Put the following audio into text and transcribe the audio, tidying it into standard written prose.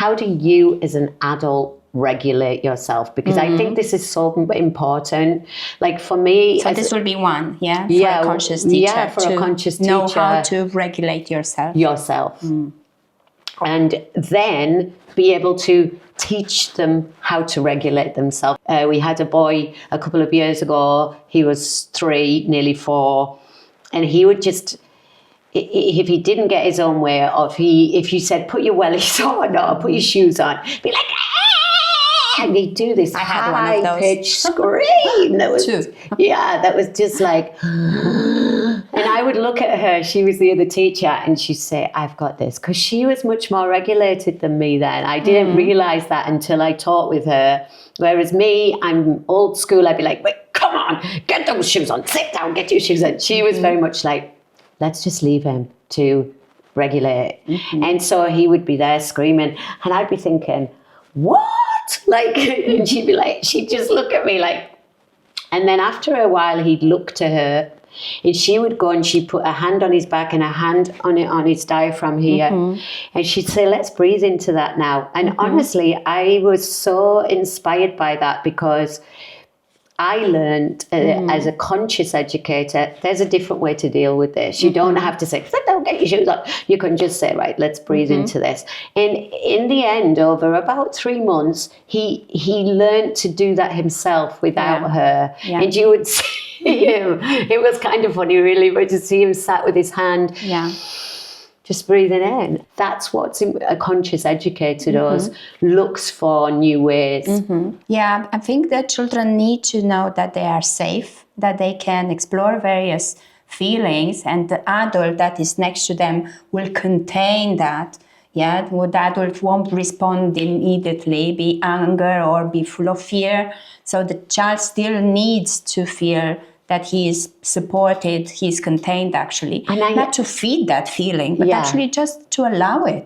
how do you as an adult regulate yourself? Because I think this is so important. Like for me, so this will be one, for a conscious teacher, for a conscious teacher, know how to regulate yourself. And then be able to teach them how to regulate themselves. We had a boy a couple of years ago. He was 3, nearly 4, and he would just, if he didn't get his own way, or if you said put your wellies on or put your shoes on, be like, and they do this high-pitched scream. That was, that was just like, and I would look at her, she was the other teacher, and she'd say, I've got this, because she was much more regulated than me then. I didn't realize that until I taught with her. Whereas me, I'm old school, I'd be like, wait, come on, get those shoes on, sit down, get your shoes on. She was very much like, let's just leave him to regulate. And so he would be there screaming, and I'd be thinking, what? Like, and she'd just look at me like, and then after a while he'd look to her, and she would go and she'd put a hand on his back and a hand on his diaphragm here, and she'd say, let's breathe into that now. And honestly, I was so inspired by that, because I learned as a conscious educator, there's a different way to deal with this. You don't have to say, sit down, get your shoes on. You can just say, right, let's breathe into this. And in the end, over about 3 months, he learned to do that himself without her. And you would see him. It was kind of funny, really, but to see him sat with his hand. Just breathing in. That's what a conscious educator does, looks for new ways. Yeah, I think that children need to know that they are safe, that they can explore various feelings, and the adult that is next to them will contain that. Yeah, the adult won't respond immediately, be anger or be full of fear. So the child still needs to feel that he is supported, he's contained actually. And not to feed that feeling, but actually just to allow it.